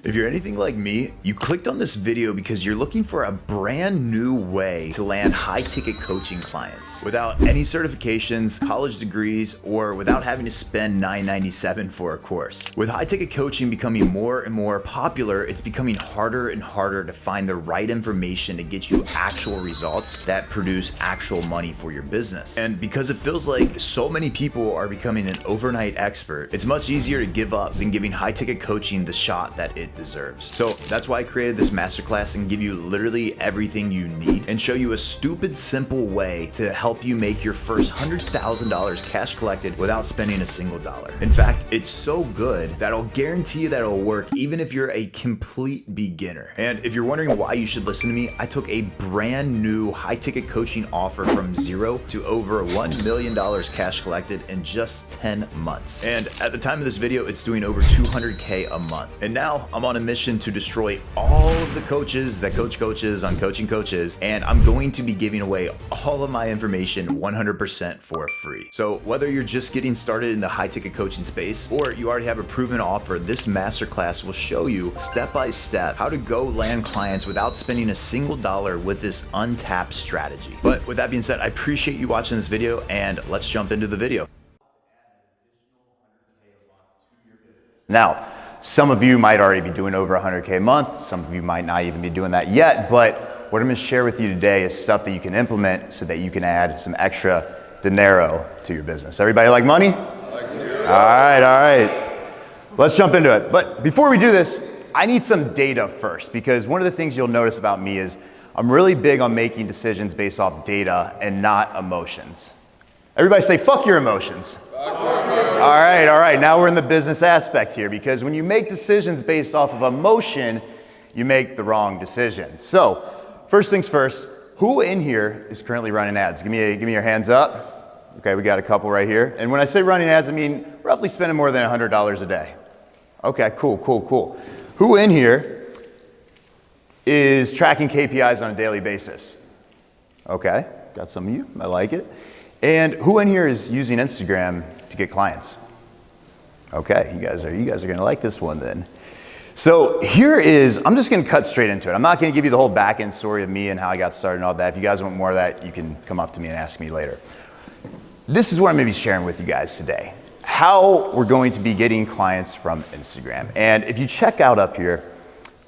If you're anything like me, you clicked on this video because you're looking for a brand new way to land high-ticket coaching clients without any certifications, college degrees, or without having to spend $9.97 for a course. With high-ticket coaching becoming more and more popular, it's becoming harder and harder to find the right information to get you actual results that produce actual money for your business. And because it feels like so many people are becoming an overnight expert, it's much easier to give up than giving high-ticket coaching the shot that it deserves. So that's why I created this masterclass and give you literally everything you need and show you a stupid simple way to help you make your first $100,000 cash collected without spending a single dollar. In fact, it's so good that I'll guarantee you that it'll work even if you're a complete beginner. And if you're wondering why you should listen to me, I took a brand new high ticket coaching offer from zero to over $1 million cash collected in just 10 months. And at the time of this video, it's doing over 200K a month. And now I'm on a mission to destroy all of the coaches that coach coaches on coaching coaches, and I'm going to be giving away all of my information 100% for free. So whether you're just getting started in the high ticket coaching space or you already have a proven offer, this masterclass will show you step by step how to go land clients without spending a single dollar with this untapped strategy. But with that being said, I appreciate you watching this video, and let's jump into the video. Now, some of you might already be doing over 100K a month. Some of you might not even be doing that yet, but what I'm gonna share with you today is stuff that you can implement so that you can add some extra dinero to your business. Everybody like money? All right. Let's jump into it. But before we do this, I need some data first, because one of the things you'll notice about me is I'm really big on making decisions based off data and not emotions. Everybody say, fuck your emotions. All right. Now we're in the business aspect here, because when you make decisions based off of emotion, you make the wrong decisions. So first things first, who in here is currently running ads? Give me your hands up. Okay, we got a couple right here. And when I say running ads, I mean roughly spending more than $100 a day. Okay, cool. Who in here is tracking KPIs on a daily basis? Okay, got some of you, I like it. And who in here is using Instagram to get clients? Okay, you guys are gonna like this one then. So I'm just gonna cut straight into it. I'm not gonna give you the whole back end story of me and how I got started and all that. If you guys want more of that, you can come up to me and ask me later. This is what I'm gonna be sharing with you guys today. How we're going to be getting clients from Instagram. And if you check out up here,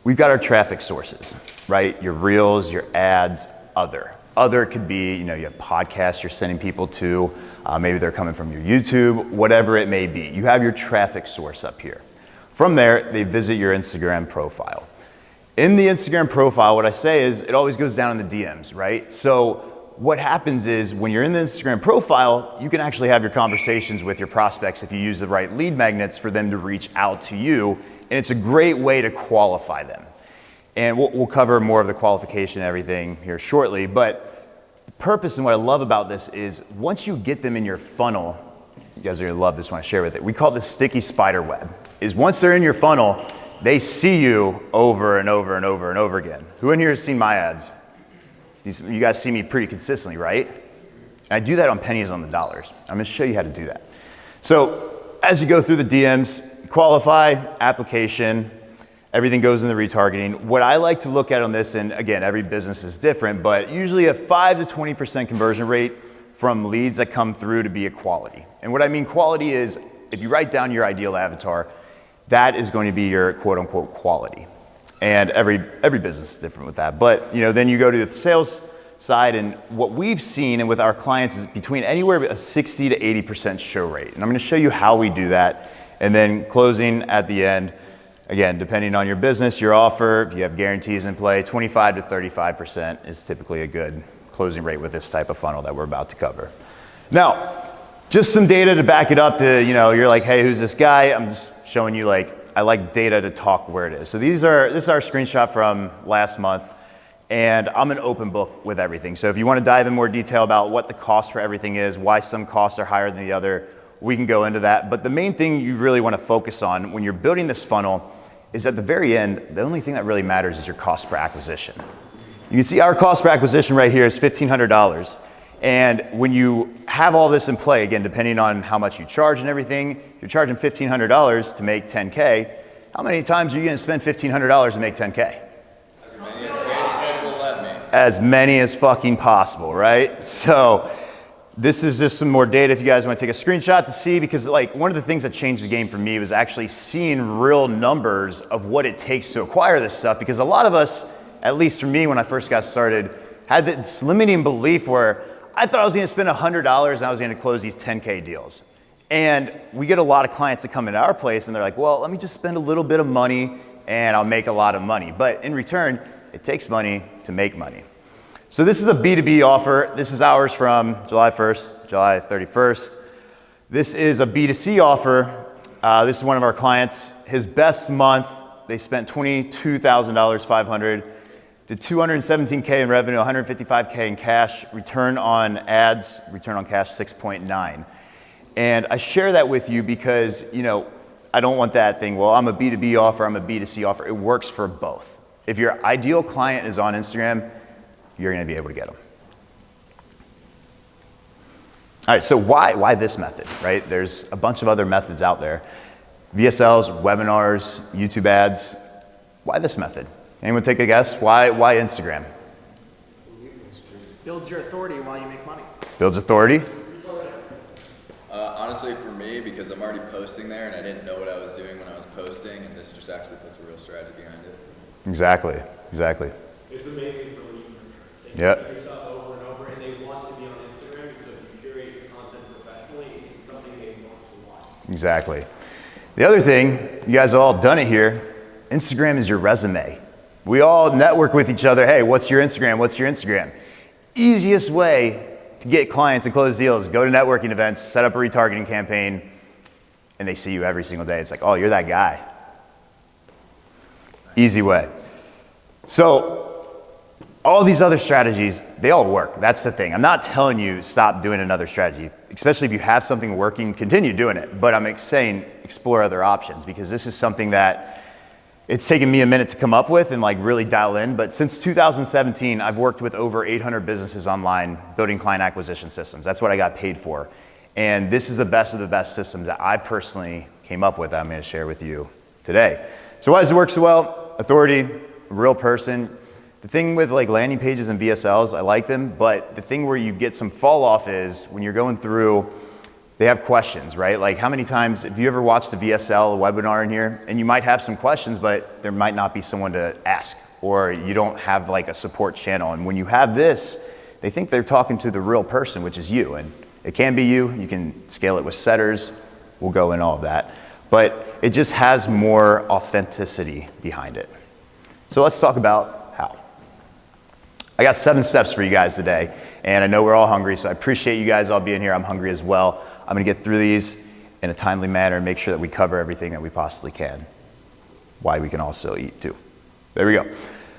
we've got our traffic sources, right? Your reels, your ads, other. Other could be, you have podcasts you're sending people to, maybe they're coming from your YouTube, whatever it may be. You have your traffic source up here. From there, they visit your Instagram profile. In the Instagram profile, what I say is it always goes down in the DMs, right? So what happens is when you're in the Instagram profile, you can actually have your conversations with your prospects if you use the right lead magnets for them to reach out to you. And it's a great way to qualify them. And we'll cover more of the qualification and everything here shortly, but the purpose and what I love about this is once you get them in your funnel, you guys are gonna love this one I share with it. We call this sticky spider web, is once they're in your funnel, they see you over and over and over and over again. Who in here has seen my ads? You guys see me pretty consistently, right? And I do that on pennies on the dollars. I'm gonna show you how to do that. So as you go through the DMs, qualify, application, everything goes in the retargeting. What I like to look at on this, and again, every business is different, but usually a 5 to 20% conversion rate from leads that come through to be a quality. And what I mean quality is, if you write down your ideal avatar, that is going to be your quote unquote quality. And every business is different with that. But then you go to the sales side, and what we've seen and with our clients is between anywhere a 60 to 80% show rate. And I'm gonna show you how we do that. And then closing at the end, again, depending on your business, your offer, if you have guarantees in play, 25 to 35% is typically a good closing rate with this type of funnel that we're about to cover. Now, just some data to back it up to, you're like, hey, who's this guy? I'm just showing you I like data to talk where it is. So this is our screenshot from last month, and I'm an open book with everything. So if you want to dive in more detail about what the cost for everything is, why some costs are higher than the other, we can go into that. But the main thing you really want to focus on when you're building this funnel is at the very end, the only thing that really matters is your cost per acquisition. You can see our cost per acquisition right here is $1,500. And when you have all this in play, again, depending on how much you charge and everything, you're charging $1,500 to make 10K. How many times are you gonna spend $1,500 to make 10K? As many as Facebook will let me. As many as fucking possible, right? So this is just some more data if you guys want to take a screenshot to see, because like one of the things that changed the game for me was actually seeing real numbers of what it takes to acquire this stuff, because a lot of us, at least for me when I first got started, had this limiting belief where I thought I was gonna spend $100 and I was gonna close these 10K deals. And we get a lot of clients that come into our place and they're like, well, let me just spend a little bit of money and I'll make a lot of money. But in return, it takes money to make money. So this is a B2B offer. This is ours from July 1st, July 31st. This is a B2C offer. This is one of our clients. His best month, they spent $22,500 to $217K in revenue, $155K in cash, return on ads, return on cash 6.9. And I share that with you because, you know, I don't want that thing, well, I'm a B2B offer, I'm a B2C offer. It works for both. If your ideal client is on Instagram, you're gonna be able to get them. All right, so why this method, right? There's a bunch of other methods out there. VSLs, webinars, YouTube ads. Why this method? Anyone take a guess? Why Instagram? Builds your authority while you make money. Builds authority? Honestly, for me, because I'm already posting there and I didn't know what I was doing when I was posting, and this just actually puts a real strategy behind it. Exactly. It's amazing for me. They Yep. do stuff over and over, and they want to be on Instagram, so if you curate your content professionally, it's something they want to watch. Exactly. The other thing, you guys have all done it here, Instagram is your resume. We all network with each other. Hey, what's your Instagram? What's your Instagram? Easiest way to get clients and close deals, go to networking events, set up a retargeting campaign, and they see you every single day. It's like, oh, you're that guy. Easy way. So all these other strategies, they all work. That's the thing. I'm not telling you stop doing another strategy, especially if you have something working, continue doing it. But I'm saying explore other options, because this is something that it's taken me a minute to come up with and like really dial in. But since 2017, I've worked with over 800 businesses online building client acquisition systems. That's what I got paid for. And this is the best of the best systems that I personally came up with that I'm going to share with you today. So why does it work so well? Authority, a real person. The thing with like landing pages and VSLs, I like them, but the thing where you get some fall off is when you're going through, they have questions, right? Like how many times, have you ever watched a VSL, a webinar in here, and you might have some questions, but there might not be someone to ask, or you don't have like a support channel. And when you have this, they think they're talking to the real person, which is you. And it can be you. You can scale it with setters. We'll go in all of that. But it just has more authenticity behind it. So let's talk about how. I got 7 steps for you guys today, and I know we're all hungry, so I appreciate you guys all being here. I'm hungry as well. I'm gonna get through these in a timely manner and make sure that we cover everything that we possibly can. Why we can also eat too. There we go.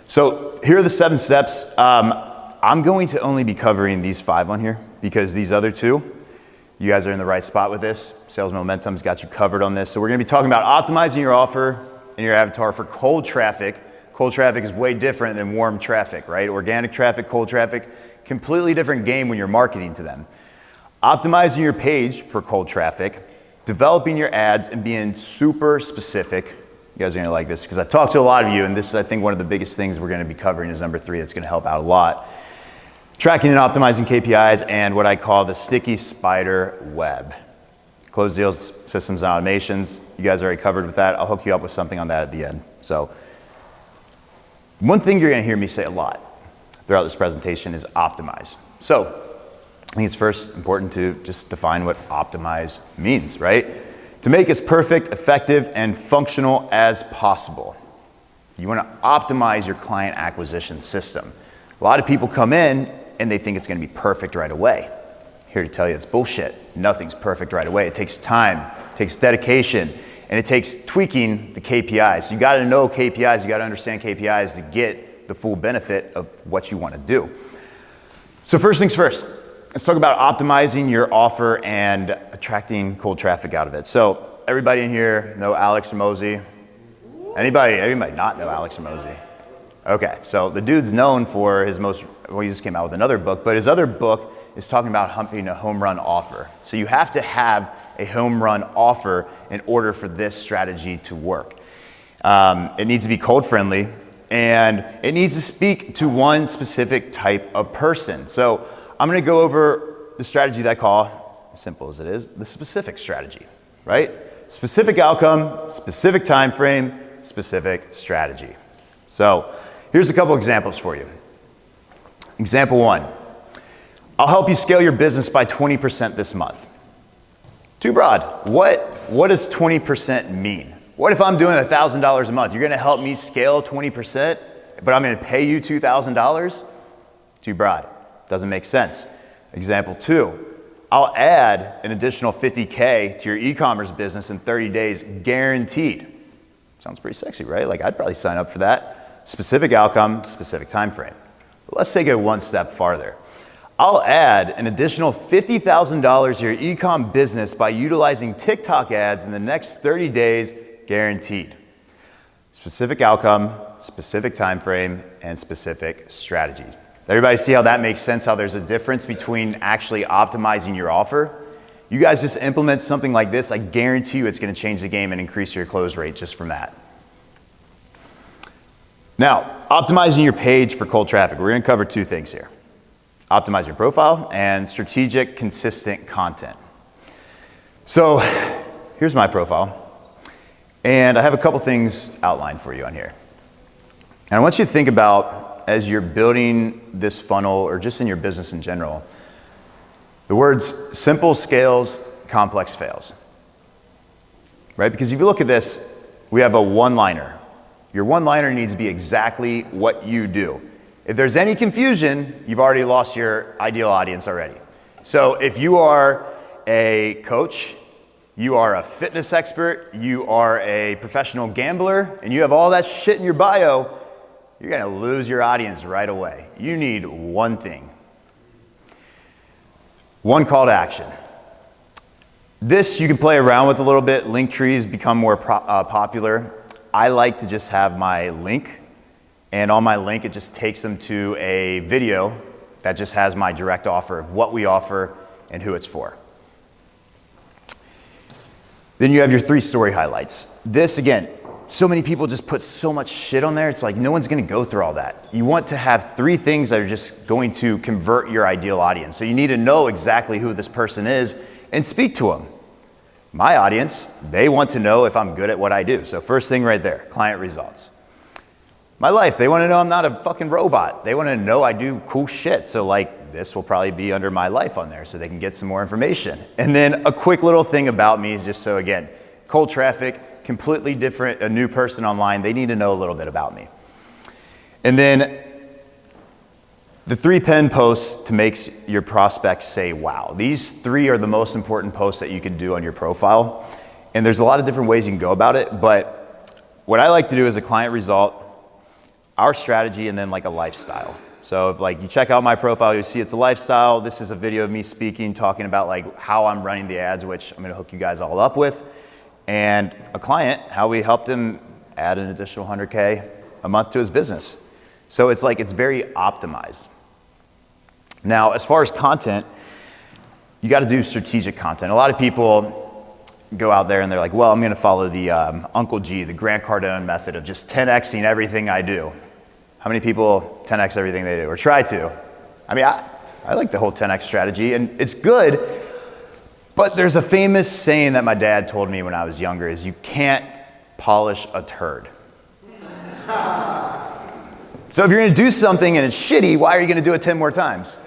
So here are the 7 steps. I'm going to only be covering these 5 on here because these other 2, you guys are in the right spot with this. Sales Momentum's got you covered on this. So we're gonna be talking about optimizing your offer and your avatar for cold traffic. Cold traffic is way different than warm traffic, right? Organic traffic, cold traffic, completely different game when you're marketing to them. Optimizing your page for cold traffic, developing your ads, and being super specific. You guys are gonna like this because I've talked to a lot of you, and this is, I think, one of the biggest things we're gonna be covering is number 3. That's gonna help out a lot. Tracking and optimizing KPIs and what I call the sticky spider web. Closed deals, systems, and automations. You guys are already covered with that. I'll hook you up with something on that at the end. So, one thing you're gonna hear me say a lot throughout this presentation is optimize. So, I think it's first important to just define what optimize means, right? To make as perfect, effective, and functional as possible. You wanna optimize your client acquisition system. A lot of people come in and they think it's gonna be perfect right away. Here to tell you it's bullshit. Nothing's perfect right away. It takes time, it takes dedication, and it takes tweaking the KPIs. You gotta know KPIs, you gotta understand KPIs to get the full benefit of what you wanna do. So first things first, let's talk about optimizing your offer and attracting cold traffic out of it. So everybody in here know Alex Hormozi? Anybody not know Alex Hormozi? Okay, so the dude's known for his he just came out with another book, but his other book is talking about having a home run offer. So you have to have a home run offer in order for this strategy to work. It needs to be cold friendly, and it needs to speak to one specific type of person. So I'm gonna go over the strategy that I call, as simple as it is, the specific strategy, right? Specific outcome, specific time frame, specific strategy. So here's a couple examples for you. Example 1, I'll help you scale your business by 20% this month. Too broad. What does 20% mean? What if I'm doing $1,000 a month? You're gonna help me scale 20%, but I'm gonna pay you $2,000? Too broad. Doesn't make sense. Example 2, I'll add an additional $50K to your e-commerce business in 30 days, guaranteed. Sounds pretty sexy, right? Like I'd probably sign up for that. Specific outcome, specific time frame. But let's take it one step farther. I'll add an additional $50,000 to your e-com business by utilizing TikTok ads in the next 30 days, guaranteed. Specific outcome, specific time frame, and specific strategy. Everybody see how that makes sense, how there's a difference between actually optimizing your offer? You guys just implement something like this, I guarantee you it's gonna change the game and increase your close rate just from that. Now, optimizing your page for cold traffic. We're gonna cover 2 things here. Optimize your profile and strategic, consistent content. So here's my profile. And I have a couple things outlined for you on here. And I want you to think about, as you're building this funnel or just in your business in general, the words simple scales, complex fails. Right? Because if you look at this, we have a one-liner. Your one-liner needs to be exactly what you do. If there's any confusion, you've already lost your ideal audience already. So if you are a coach, you are a fitness expert, you are a professional gambler, and you have all that shit in your bio, you're gonna lose your audience right away. You need one thing. One call to action. This you can play around with a little bit. Link trees become more popular. I like to just have my link, and on my link it just takes them to a video that just has my direct offer of what we offer and who it's for. Then you have your 3 story highlights. This, again, so many people just put so much shit on there, it's like no one's gonna go through all that. You want to have 3 things that are just going to convert your ideal audience. So you need to know exactly who this person is and speak to them. My audience, they want to know if I'm good at what I do. So first thing right there, client results. My life, they wanna know I'm not a fucking robot. They wanna know I do cool shit. So like, this will probably be under my life on there so they can get some more information. And then a quick little thing about me is just so, again, cold traffic, completely different, a new person online, they need to know a little bit about me. And then the 3 pen posts to make your prospects say, wow. These 3 are the most important posts that you can do on your profile. And there's a lot of different ways you can go about it, but what I like to do is a client result, our strategy, and then like a lifestyle. So if like you check out my profile, you see it's a lifestyle. This is a video of me speaking, talking about like how I'm running the ads, which I'm gonna hook you guys all up with. And a client, how we helped him add an additional 100K a month to his business. So it's like, it's very optimized. Now, as far as content, you gotta do strategic content. A lot of people go out there and they're like, well, I'm gonna follow the Uncle G, the Grant Cardone method of just 10Xing everything I do. How many people 10X everything they do, or try to? I mean, I like the whole 10X strategy, and it's good, but there's a famous saying that my dad told me when I was younger is you can't polish a turd. So if you're gonna do something and it's shitty, why are you gonna do it 10 more times?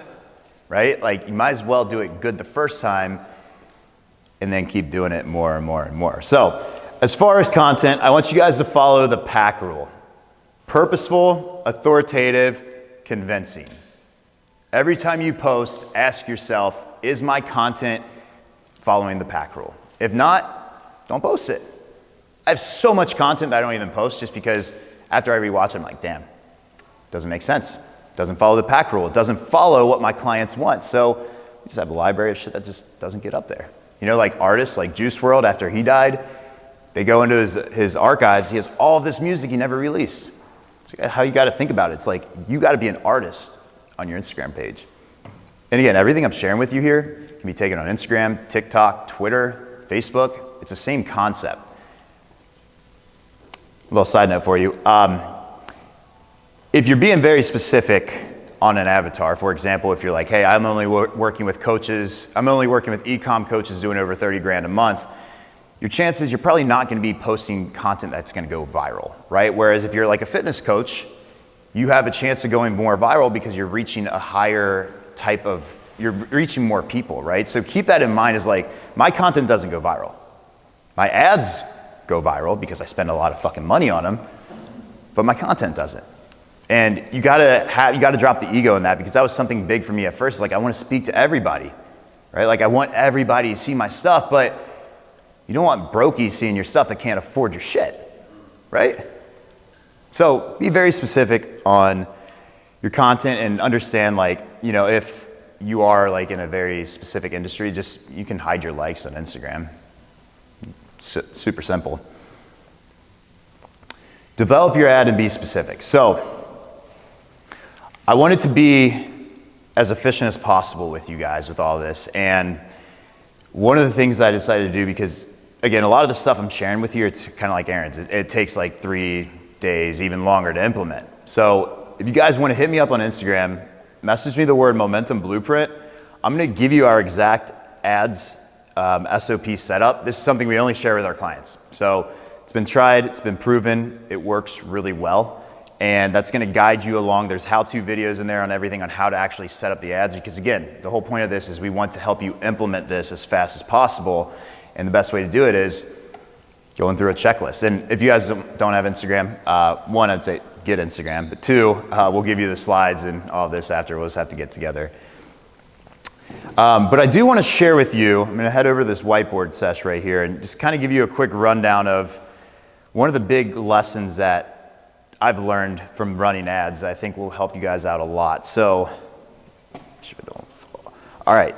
Right? Like, you might as well do it good the first time and then keep doing it more and more and more. So, as far as content, I want you guys to follow the pack rule. Purposeful, authoritative, convincing. Every time you post, ask yourself, is my content following the pack rule? If not, don't post it. I have so much content that I don't even post just because after I rewatch it, I'm like, damn, doesn't make sense. Doesn't follow the pack rule. It doesn't follow what my clients want. So we just have a library of shit that just doesn't get up there. You know, like artists like Juice WRLD, after he died, they go into his archives, he has all of this music he never released. It's how you gotta think about it. It's like, you gotta be an artist on your Instagram page. And again, everything I'm sharing with you here can be taken on Instagram, TikTok, Twitter, Facebook. It's the same concept. little side note for you. If you're being very specific on an avatar, for example, if you're like, hey, I'm only working with coaches, I'm only working with e-com coaches doing over 30 grand a month, your chances, you're probably not gonna be posting content that's gonna go viral, right? Whereas if you're like a fitness coach, you have a chance of going more viral because you're reaching a higher type of, you're reaching more people, right? So keep that in mind, is like, my content doesn't go viral. My ads go viral because I spend a lot of fucking money on them, but my content doesn't. And you gotta drop the ego in that, because that was something big for me at first. It's like, I wanna speak to everybody, right? Like, I want everybody to see my stuff, but you don't want brokies seeing your stuff that can't afford your shit, right? So be very specific on your content and understand, like, you know, if you are like in a very specific industry, just, you can hide your likes on Instagram. Super simple. Develop your ad and be specific. So I wanted to be as efficient as possible with you guys with all this. And one of the things I decided to do, because again, a lot of the stuff I'm sharing with you, it's kind of like Aaron's. It takes like 3 days, even longer to implement. So if you guys want to hit me up on Instagram, message me the word Momentum Blueprint. I'm going to give you our exact ads SOP setup. This is something we only share with our clients. So it's been tried, it's been proven, it works really well. And that's going to guide you along. There's how-to videos in there on everything on how to actually set up the ads, because again, the whole point of this is we want to help you implement this as fast as possible. And the best way to do it is going through a checklist. And if you guys don't have Instagram, one, I'd say get Instagram, but two, we'll give you the slides and all this after. We'll just have to get together. But I do want to share with you, I'm going to head over to this whiteboard sesh right here and just kind of give you a quick rundown of one of the big lessons that I've learned from running ads that I think will help you guys out a lot. So, all right.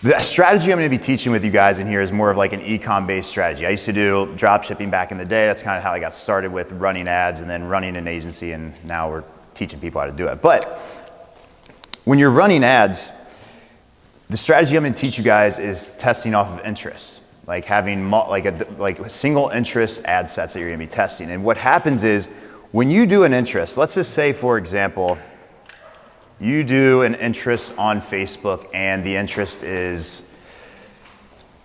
The strategy I'm going to be teaching with you guys in here is more of like an e-com based strategy. I used to do drop shipping back in the day. That's kind of how I got started with running ads and then running an agency, and now we're teaching people how to do it. But when you're running ads, the strategy I'm going to teach you guys is testing off of interest, like having like single interest ad sets that you're going to be testing. And what happens is when you do an interest, let's just say, for example, you do an interest on Facebook and the interest is,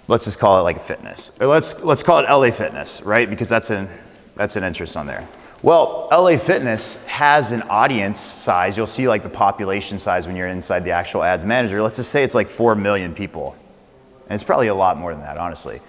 let's just call it like a fitness, or let's call it LA Fitness, right? Because that's an interest on there. Well, LA Fitness has an audience size. You'll see like the population size when you're inside the actual ads manager. Let's just say it's like 4 million people. And it's probably a lot more than that, honestly.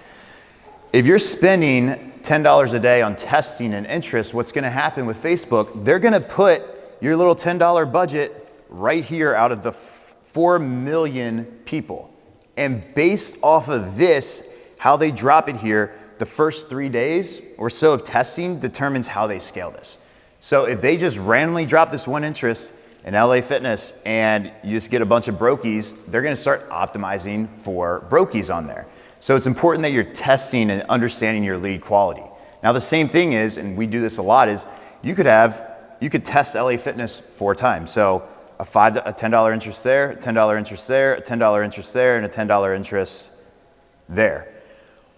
If you're spending $10 a day on testing an interest, what's gonna happen with Facebook, they're gonna put your little $10 budget right here out of the 4 million people. And based off of this, how they drop it here, the first 3 days or so of testing determines how they scale this. So if they just randomly drop this one interest in LA Fitness and you just get a bunch of brokies, they're gonna start optimizing for brokies on there. So it's important that you're testing and understanding your lead quality. Now the same thing is, and we do this a lot, is you could test LA Fitness 4 times. So a $10 interest there, a $10 interest there, a $10 interest there, and a $10 interest there.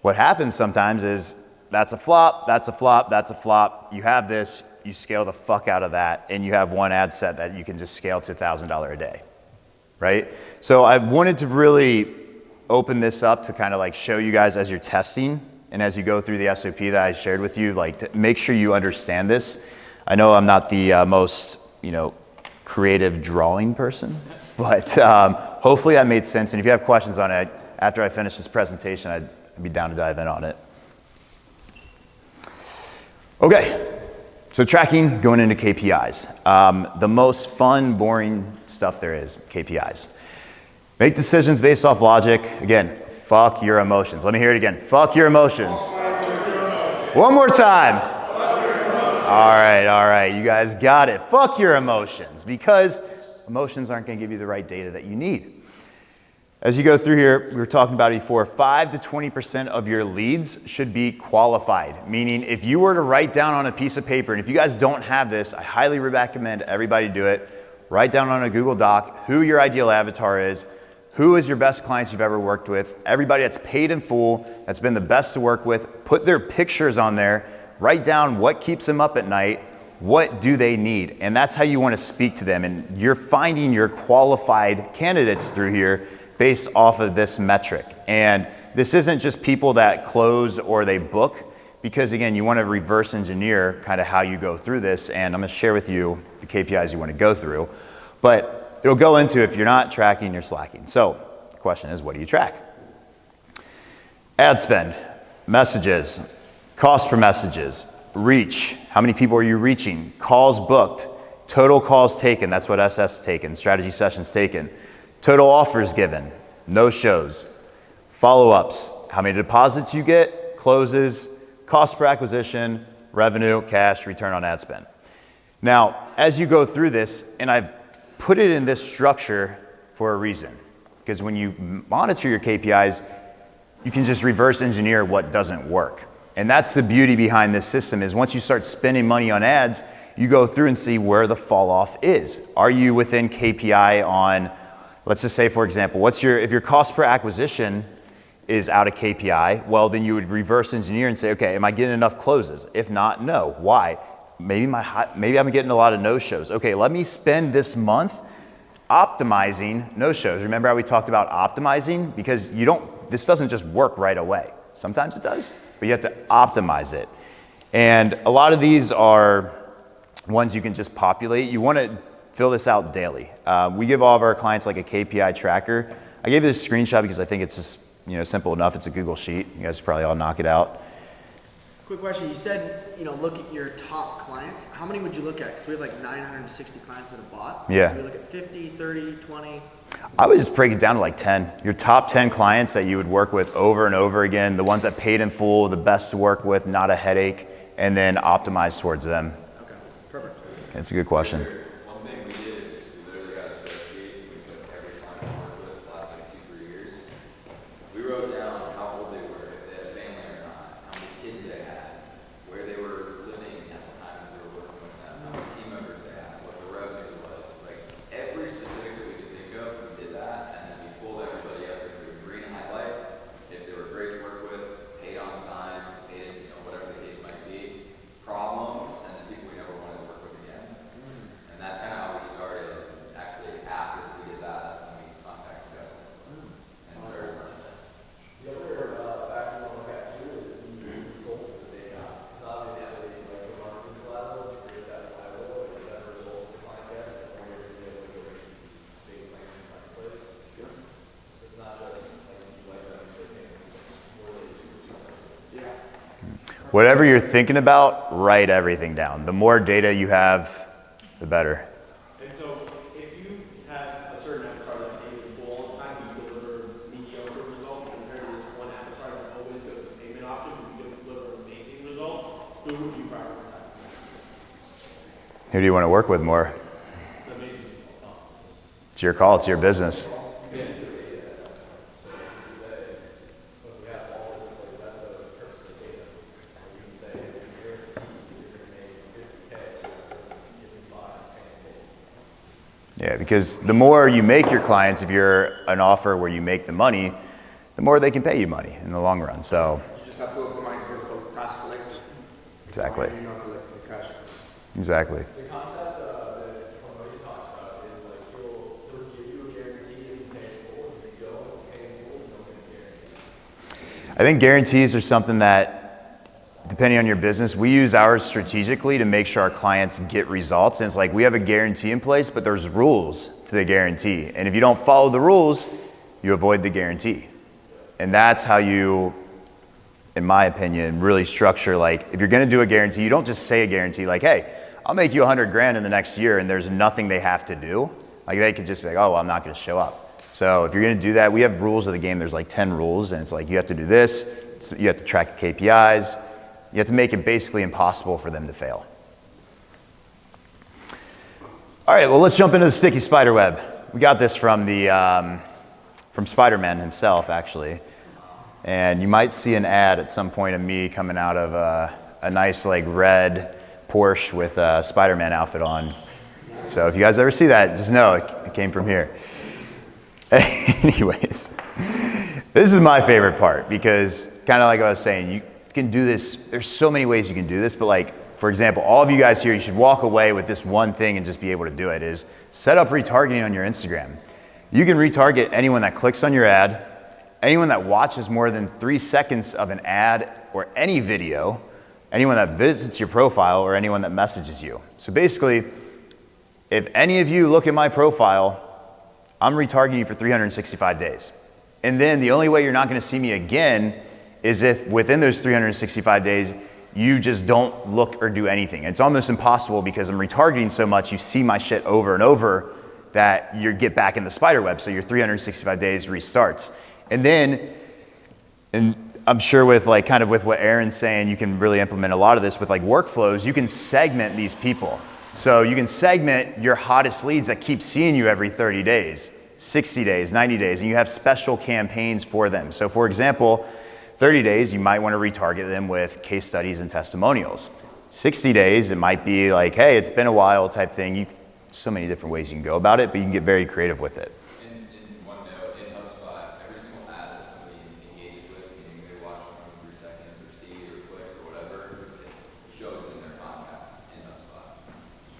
What happens sometimes is that's a flop, that's a flop, that's a flop. You have this, you scale the fuck out of that, and you have one ad set that you can just scale to $1,000 a day, right? So I wanted to really open this up to kind of like show you guys as you're testing and as you go through the SOP that I shared with you, like to make sure you understand this. I know I'm not the most, creative drawing person, but hopefully that made sense. And if you have questions on it, after I finish this presentation, I'd be down to dive in on it. Okay, so tracking, going into KPIs. The most fun, boring stuff there is, KPIs. Make decisions based off logic. Again, fuck your emotions. Let me hear it again. Fuck your emotions. One more time. All right, you guys got it. Fuck your emotions, because emotions aren't gonna give you the right data that you need. As you go through here, we were talking about it before, 5 to 20% of your leads should be qualified. Meaning if you were to write down on a piece of paper, and if you guys don't have this, I highly recommend everybody do it. Write down on a Google Doc who your ideal avatar is, Who is your best clients you've ever worked with? Everybody that's paid in full, that's been the best to work with, put their pictures on there, write down what keeps them up at night, what do they need? And that's how you want to speak to them. And you're finding your qualified candidates through here based off of this metric. And this isn't just people that close or they book, because again, you want to reverse engineer kind of how you go through this. And I'm going to share with you the KPIs you want to go through. But it'll go into if you're not tracking, you're slacking. So the question is, what do you track? Ad spend, messages, cost per messages, reach, how many people are you reaching, calls booked, total calls taken, that's what SS taken, strategy sessions taken, total offers given, no shows, follow-ups, how many deposits you get, closes, cost per acquisition, revenue, cash, return on ad spend. Now, as you go through this, and I've put it in this structure for a reason, because when you monitor your KPIs, you can just reverse engineer what doesn't work. And that's the beauty behind this system, is once you start spending money on ads, you go through and see where the fall off is. Are you within KPI on, let's just say, for example, if your cost per acquisition is out of KPI, well, then you would reverse engineer and say, okay, am I getting enough closes? If not, no. Why? Maybe I'm getting a lot of no-shows. Okay, let me spend this month optimizing no-shows. Remember how we talked about optimizing? Because this doesn't just work right away. Sometimes it does, but you have to optimize it. And a lot of these are ones you can just populate. You want to fill this out daily. We give all of our clients like a KPI tracker. I gave you this screenshot because I think it's just simple enough. It's a Google sheet. You guys probably all knock it out. Quick question. You said, look at your top clients. How many would you look at? Because we have like 960 clients that have bought. Yeah. Would you look at 50, 30, 20? I would just break it down to like 10. Your top 10 clients that you would work with over and over again, the ones that paid in full, the best to work with, not a headache, and then optimize towards them. Okay, perfect. That's a good question. One thing we did is we literally got a spreadsheet. We put every client we worked with the last like 2-3 years. We wrote down how old they were, if they had a family or not, how many kids they had, where they were living at the time that we were working with them, how many team members they had, what the revenue was. Like every specific that we could think of, we did that, and then we pulled everybody up if they were green highlight, if they were great to work with, paid on time, paid, whatever the case might be, problems, and the people we never wanted to work with again. And that's kind of how we started. Actually, after we did that, that's when we contacted Justin and started running this. The other factor to look at too is the results that they got. Because obviously, like the marketing collateral, to create that flywheel, is that results the client gets, the more you're going to be able to go reach these big plans in the marketplace. So it's not just like you like them, they can more really super successful. Yeah. Whatever you're thinking about, write everything down. The more data you have, the better. And so, if you have a certain avatar that pays in full all the time, you deliver mediocre results compared to this one avatar that always goes to payment option, you deliver amazing results, who would you prioritize? Who do you want to work with more? Amazing results. It's your call. It's your business. Yeah, because the more you make your clients, if you're an offer where you make the money, the more they can pay you money in the long run. So You just have to optimize for cost collection. exactly, You're not collecting the cash. exactly. The concept that somebody talks about is like he'll give you a guarantee and you pay in full, and if you don't pay in full, you don't get a guarantee. I think guarantees are something that, depending on your business, we use ours strategically to make sure our clients get results. And it's like we have a guarantee in place, but there's rules to the guarantee. And if you don't follow the rules, you avoid the guarantee. And that's how you, in my opinion, really structure, like if you're gonna do a guarantee, you don't just say a guarantee like, hey, I'll make you $100,000 in the next year and there's nothing they have to do. Like they could just be like, oh, well, I'm not gonna show up. So if you're gonna do that, we have rules of the game. There's like 10 rules and it's like, you have to do this, you have to track your KPIs, you have to make it basically impossible for them to fail. All right, well, let's jump into the sticky spider web. We got this from from Spider-Man himself, actually. And you might see an ad at some point of me coming out of a nice like red Porsche with a Spider-Man outfit on. So if you guys ever see that, just know it came from here. Anyways, this is my favorite part because kind of like I was saying, you can do this. There's so many ways you can do this, but like, for example, all of you guys here, you should walk away with this one thing and just be able to do it is set up retargeting on your Instagram. You can retarget anyone that clicks on your ad, anyone that watches more than 3 seconds of an ad or any video, anyone that visits your profile, or anyone that messages you. So basically, if any of you look at my profile, I'm retargeting you for 365 days. And then the only way you're not gonna see me again is if within those 365 days, you just don't look or do anything. It's almost impossible because I'm retargeting so much, you see my shit over and over that you get back in the spiderweb, so your 365 days restarts. And then, and I'm sure with like kind of with what Aaron's saying, you can really implement a lot of this with like workflows. You can segment these people. So you can segment your hottest leads that keep seeing you every 30 days, 60 days, 90 days, and you have special campaigns for them. So for example, 30 days, you might want to retarget them with case studies and testimonials. 60 days, it might be like, hey, it's been a while type thing. So many different ways you can go about it, but you can get very creative with it. In one note, in HubSpot, every single ad that somebody engages with, meaning they watch for 3 seconds or see or click or whatever, it shows in their contacts in HubSpot.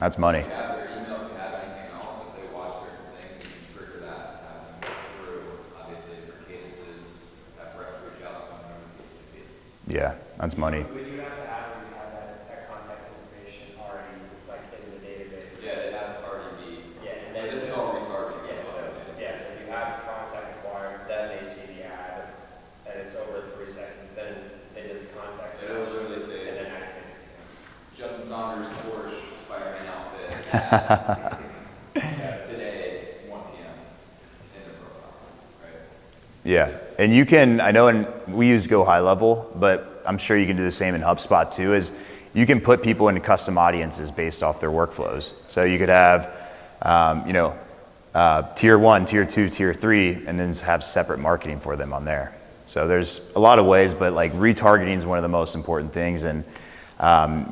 That's money. If you have their email, if you have anything else, if they watch certain things, you can trigger that to have them go through, obviously, their cadences, have reps reach out to them, whatever the case may be. Yeah, that's money. Would you have to have, or you have that contact information already, like in the database? Yeah, they have to already be. Yeah, and then This is all retargeting. So if you have contact acquired, then they see the ad, and it's over 3 seconds, then they just contact you. It'll literally say, And then activates. Justin Saunders, Porsche, Spider-Man outfit, today, 1 p.m. in the profile, right? Yeah, and you can, I know we use Go High Level, but I'm sure you can do the same in HubSpot too, is you can put people into custom audiences based off their workflows. So you could have, tier 1, tier 2, tier 3, and then have separate marketing for them on there. So there's a lot of ways, but like retargeting is one of the most important things. And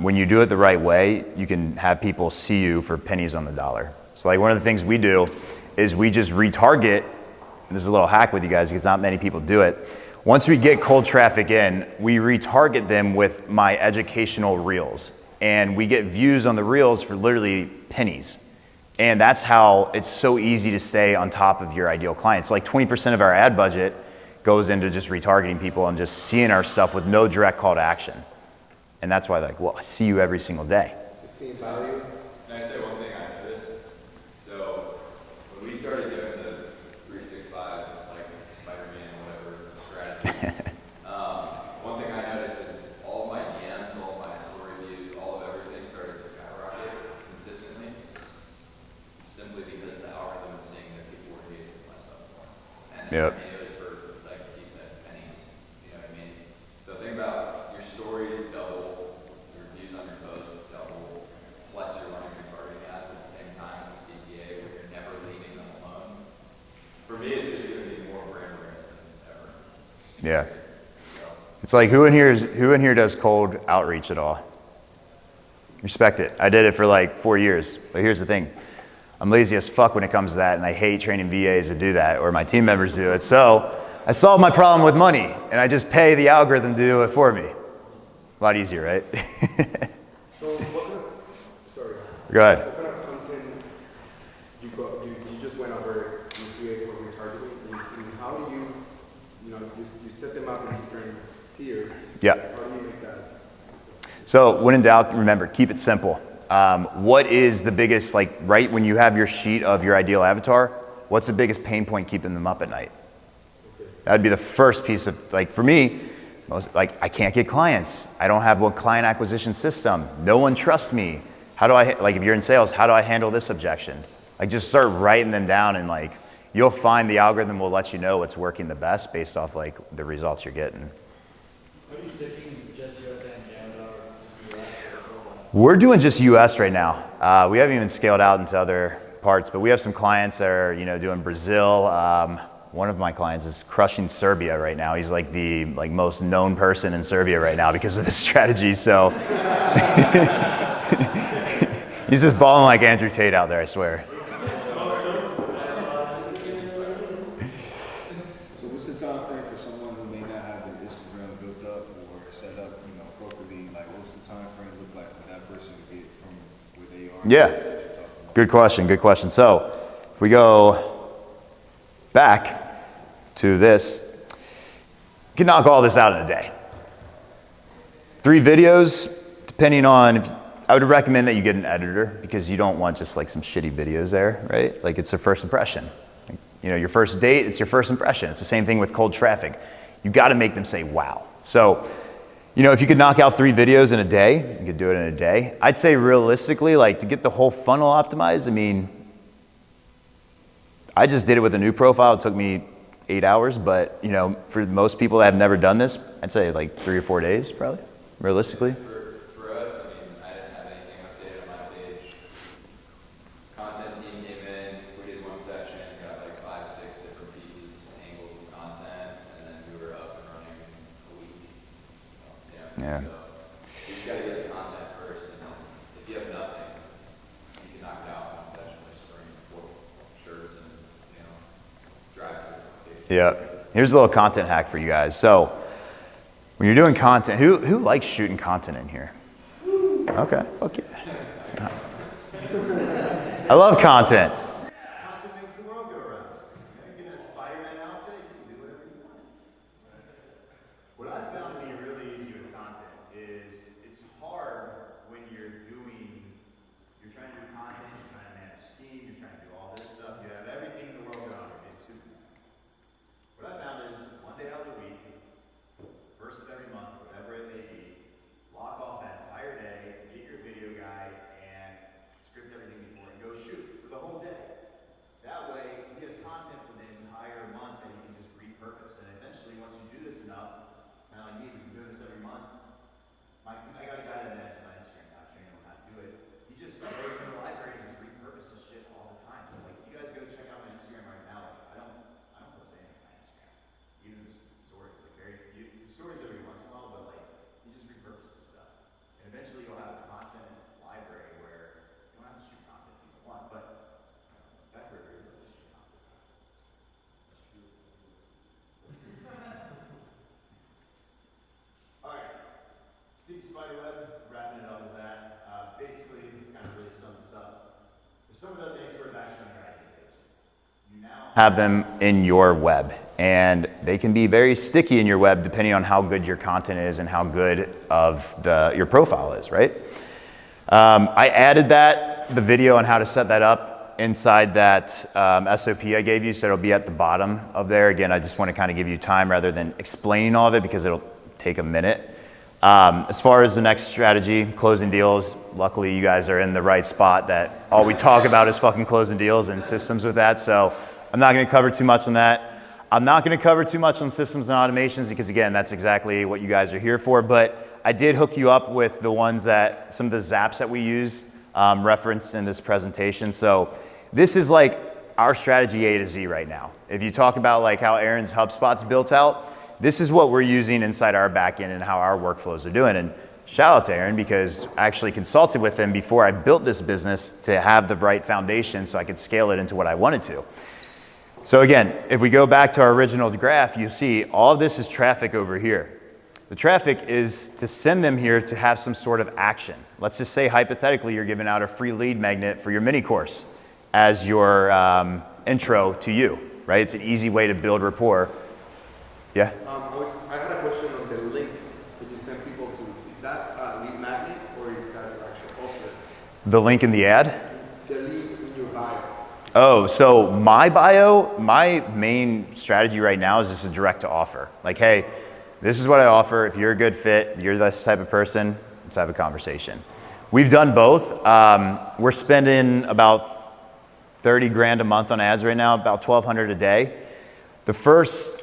when you do it the right way, you can have people see you for pennies on the dollar. So like one of the things we do is we just retarget, and this is a little hack with you guys because not many people do it. Once we get cold traffic in, we retarget them with my educational reels. And we get views on the reels for literally pennies. And that's how it's so easy to stay on top of your ideal clients. Like 20% of our ad budget goes into just retargeting people and just seeing our stuff with no direct call to action. And that's why like, well, I see you every single day. Seeing value. Can I say one thing I noticed? So when we started doing the 365, like Spider-Man, whatever strategy, one thing I noticed is all of my DMs, all of my story views, all of everything started to skyrocket consistently, simply because the algorithm was seeing that people were engaging with my stuff more. And Yep. I mean, it was for, like he said, pennies. You know what I mean? So think about your stories double, your views on your posts double, plus you're running retargeting ads at the same time with CTA where you're never leaving them alone. For me, it's just going to be more brand awareness than ever. Yeah. It's like who in here does cold outreach at all? Respect it. I did it for like 4 years. But here's the thing. I'm lazy as fuck when it comes to that, and I hate training VAs to do that, or my team members do it. So I solved my problem with money, and I just pay the algorithm to do it for me. A lot easier, right? So what kind of, sorry, Go ahead. what kind of content you just went over you create for retargeting, and how do you you set them up in different tiers. Yeah. How do you make that? So when in doubt, remember, keep it simple. What is the biggest, like right when you have your sheet of your ideal avatar, what's the biggest pain point keeping them up at night? That'd be the first piece of, like for me, I can't get clients. I don't have one client acquisition system. No one trusts me. How do I, like if you're in sales, how do I handle this objection? Like just start writing them down, and like you'll find the algorithm will let you know what's working the best based off like the results you're getting. Are you sticking just US and Canada or just US? We're doing just US right now. We haven't even scaled out into other parts, but we have some clients that are, doing Brazil. One of my clients is crushing Serbia right now. He's like the most known person in Serbia right now because of this strategy. So he's just balling like Andrew Tate out there, I swear. Yeah, good question, good question. So if we go back to this, you can knock all this out in a day. 3 videos, depending on, I would recommend that you get an editor because you don't want just like some shitty videos there, right? Like it's a first impression. You know, your first date, it's your first impression. It's the same thing with cold traffic. You gotta make them say, wow. So, you know, if you could knock out 3 videos in a day, you could do it in a day. I'd say realistically, like to get the whole funnel optimized, I mean, I just did it with a new profile. It took me 8 hours, but you know, for most people that have never done this, I'd say like 3 or 4 days probably, realistically. For us, I mean, I didn't have anything updated on my page. Content team came in, we did one session, got like 5, 6 different pieces, angles of content, and then we were up and running a week. Yeah. So you just gotta get the content first, and then if you have nothing, you can knock it out in one session, just bring 4 shirts and, you know, drive to it. Yeah. Here's a little content hack for you guys. So when you're doing content, who likes shooting content in here? Okay, fuck yeah. I love content. Content makes the world go round. You get a Spider-Man outfit, you can do whatever you want. What I found to be really easy with content is it's hard when you're trying to do content, you're trying to manage a team, you're trying to do all this stuff, you have everything in the world going on, it's super. What I found is one day out of the week, first of every month, whatever it may be, block off that entire day, get your video guy, and script everything before and go shoot for the whole day. That way, he has content for the entire month that he can just repurpose. And eventually, once you do this enough, kind of like me, we've been doing this every month. I got a guy that manages my Instagram now, training him how to do it. He just goes to the library and just repurposes shit all the time. So like, you guys go check out my Instagram right now. Like, I don't post anything on my Instagram. Even the stories, like very few stories every once in a while, but like you just repurpose this stuff. And eventually you'll have a content library where you don't have to shoot content if you don't want, but back where you're just shoot content. That's true. All right, Steve Spiderweb, wrapping it up with that. Basically, kind of really sum this up. If someone does any sort of action on your IG page, you now have them in your web, and they can be very sticky in your web depending on how good your content is and how good of your profile is, right? I added the video on how to set that up inside that SOP I gave you, so it'll be at the bottom of there. Again, I just want to kind of give you time rather than explaining all of it because it'll take a minute. As far as the next strategy, closing deals, luckily you guys are in the right spot that all we talk about is fucking closing deals and systems with that, so I'm not going to cover too much on that. I'm not going to cover too much on systems and automations because again, that's exactly what you guys are here for, but I did hook you up with the ones that, some of the zaps that we use referenced in this presentation. So this is like our strategy A to Z right now. If you talk about like how Aaron's HubSpot's built out, this is what we're using inside our backend and how our workflows are doing. And shout out to Aaron because I actually consulted with him before I built this business to have the right foundation so I could scale it into what I wanted to. So again, if we go back to our original graph, you see all of this is traffic over here. The traffic is to send them here to have some sort of action. Let's just say hypothetically you're giving out a free lead magnet for your mini course as your intro to you, right? It's an easy way to build rapport. Yeah? I had a question on the link that you send people to. Is that a lead magnet or is that an actual offer? The link in the ad? The link in your bio. Oh, so my bio, my main strategy right now is just a direct to offer. Like, hey, this is what I offer. If you're a good fit, you're this type of person, let's have a conversation. We've done both. We're spending about 30 grand a month on ads right now, about 1,200 a day. The first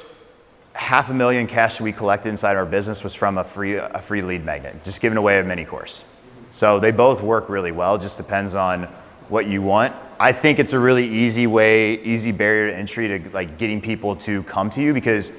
$500,000 cash we collected inside our business was from a free lead magnet, just giving away a mini course. So they both work really well, just depends on what you want. I think it's a really easy barrier to entry to like getting people to come to you because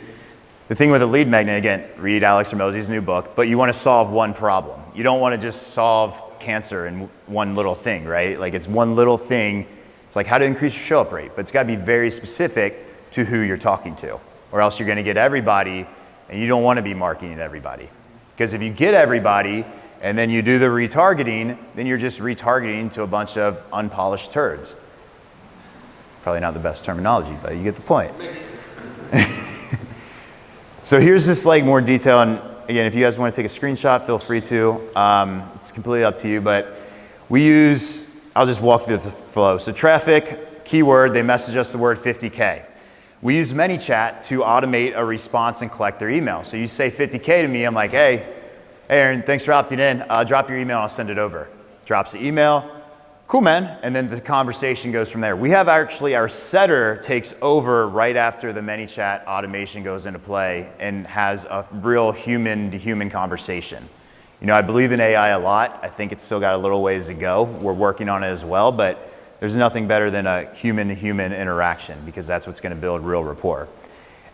the thing with a lead magnet, again, read Alex Hormozi's new book, but you want to solve one problem. You don't want to just solve cancer in one little thing, right? Like it's one little thing. It's like how to increase your show up rate, but it's got to be very specific to who you're talking to, or else you're going to get everybody and you don't want to be marketing to everybody. Because if you get everybody and then you do the retargeting, then you're just retargeting to a bunch of unpolished turds. Probably not the best terminology, but you get the point. So here's this like more detail, and again, if you guys want to take a screenshot, feel free to. It's completely up to you, but we use, I'll just walk through the flow. So traffic, keyword, they message us the word 50K. We use ManyChat to automate a response and collect their email. So you say 50K to me, I'm like, hey Aaron, thanks for opting in. Drop your email, I'll send it over. Drops the email, cool man, and then the conversation goes from there. We have actually, our setter takes over right after the ManyChat automation goes into play and has a real human-to-human conversation. You know, I believe in AI a lot. I think it's still got a little ways to go. We're working on it as well, but there's nothing better than a human-to-human interaction because that's what's gonna build real rapport.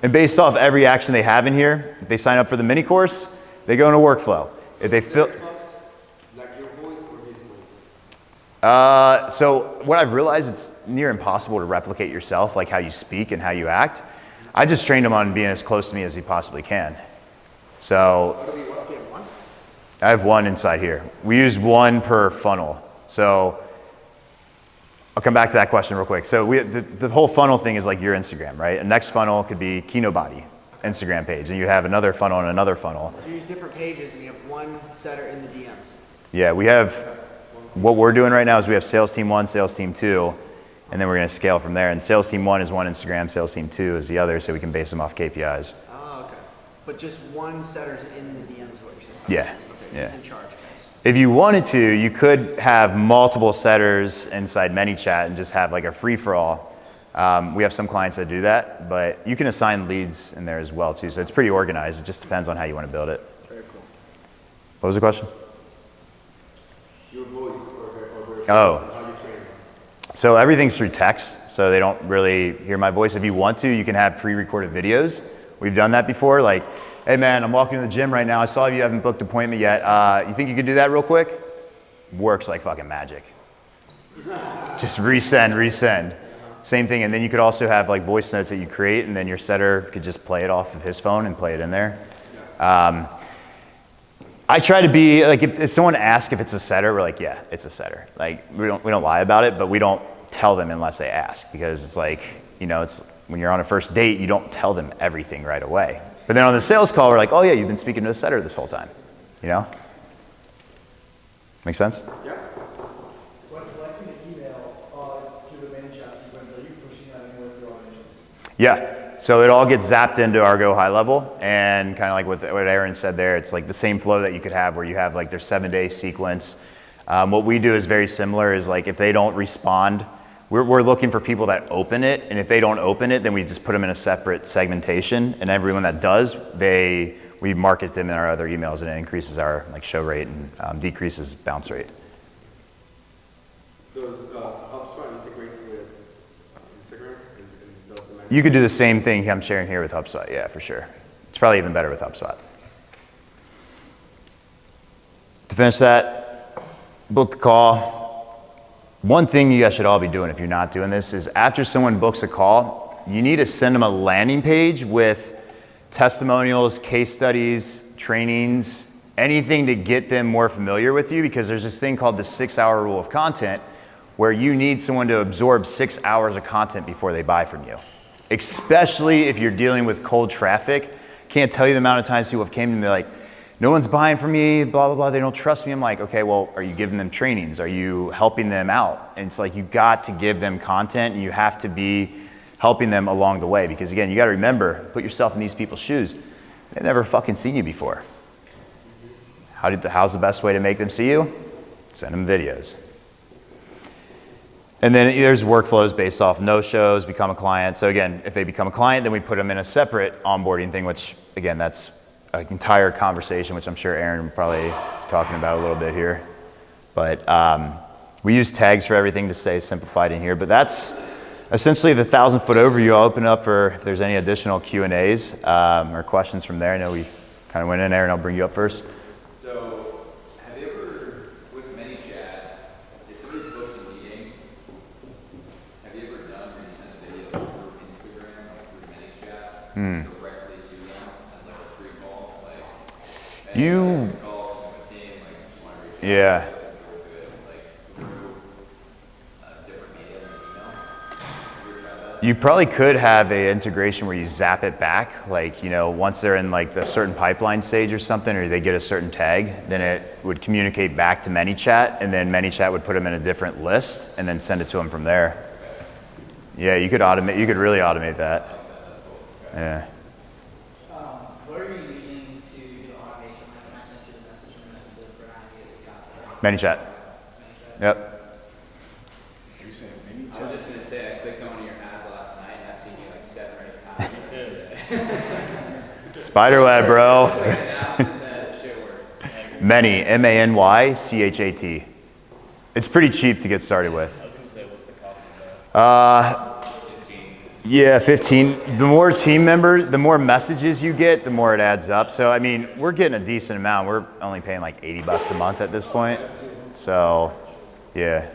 And based off every action they have in here, if they sign up for the mini course, they go into workflow. If they fill, like your voice or his voice? so what I've realized, it's near impossible to replicate yourself, like how you speak and how you act. I just trained him on being as close to me as he possibly can. So I have one inside here. We use one per funnel. So I'll come back to that question real quick. So the whole funnel thing is like your Instagram, right? A next funnel could be Kino Body Instagram page, and you have another funnel and another funnel. So you use different pages and you have one setter in the DMs. Yeah, we have, what we're doing right now is we have sales team 1, sales team 2, and then we're gonna scale from there. And sales team 1 is one Instagram, sales team 2 is the other, so we can base them off KPIs. Oh, okay. But just one setter's in the DMs is what you're saying? Yeah, Okay, yeah. he's in charge. If you wanted to, you could have multiple setters inside ManyChat and just have like a free-for-all. We have some clients that do that, but you can assign leads in there as well too. So it's pretty organized. It just depends on how you want to build it. Very cool. What was the question? Your voice or Oh. how you train. So everything's through text, so they don't really hear my voice. If you want to, you can have pre-recorded videos. We've done that before. Like, hey man, I'm walking to the gym right now. I saw you haven't booked an appointment yet. You think you could do that real quick? Works like fucking magic. Just resend. Same thing, and then you could also have like voice notes that you create, and then your setter could just play it off of his phone and play it in there. I try to be like, if someone asks if it's a setter, we're like, yeah, it's a setter. Like we don't lie about it, but we don't tell them unless they ask, because it's like, you know, it's when you're on a first date, you don't tell them everything right away. But then on the sales call, we're like, oh yeah, you've been speaking to a setter this whole time, you know? Make sense? Yeah. When collecting the email through the ManyChat sequence, are you pushing that anywhere through automations? Yeah, so it all gets zapped into our Go High level, and kind of like what Aaron said there, it's like the same flow that you could have where you have like their 7-day sequence. What we do is very similar, is like if they don't respond, we're looking for people that open it, and if they don't open it, then we just put them in a separate segmentation, and everyone that does, we market them in our other emails, and it increases our like show rate and decreases bounce rate. Does HubSpot integrates with Instagram and does the management? You could do the same thing I'm sharing here with HubSpot, yeah, for sure. It's probably even better with HubSpot. To finish that, book a call. One thing you guys should all be doing if you're not doing this is after someone books a call, you need to send them a landing page with testimonials, case studies, trainings, anything to get them more familiar with you, because there's this thing called the 6-hour rule of content where you need someone to absorb 6 hours of content before they buy from you. Especially if you're dealing with cold traffic. Can't tell you the amount of times people have came to me like, no one's buying from me, blah, blah, blah, they don't trust me. I'm like, okay, well, are you giving them trainings? Are you helping them out? And it's like, you got to give them content, and you have to be helping them along the way. Because again, you gotta remember, put yourself in these people's shoes. They've never fucking seen you before. How's the best way to make them see you? Send them videos. And then there's workflows based off no-shows, become a client. So again, if they become a client, then we put them in a separate onboarding thing, which again, that's an entire conversation, which I'm sure Aaron will probably talking about a little bit here. But we use tags for everything to stay simplified in here. But that's essentially the 1,000-foot overview. I'll open up for if there's any additional Q&As or questions from there. I know we kind of went in there, and I'll bring you up first. So, have you ever, with ManyChat, if somebody books a meeting, have you ever done where you send a video through Instagram, like through ManyChat, directly to them as like a free call? Like, You- call someone with a team, like, just Yeah. You probably could have a integration where you zap it back, like, you know, once they're in like the certain pipeline stage or something, or they get a certain tag, then it would communicate back to ManyChat, and then ManyChat would put them in a different list and then send it to them from there. Yeah, you could really automate that. Yeah. What are you using to do automation? Like when I sent you the message from the brand that got there? ManyChat. Yep. I was just gonna say, I clicked on one of your ads last night, and I've seen you like 7 or 8 times. Spiderweb, bro. It's like an announcement that shit works. Many, ManyChat. It's pretty cheap to get started with. I was gonna say, what's the cost of that? 15. Yeah, 15. The more team members, the more messages you get, the more it adds up. So, I mean, we're getting a decent amount. We're only paying like $80 a month at this point. So, yeah.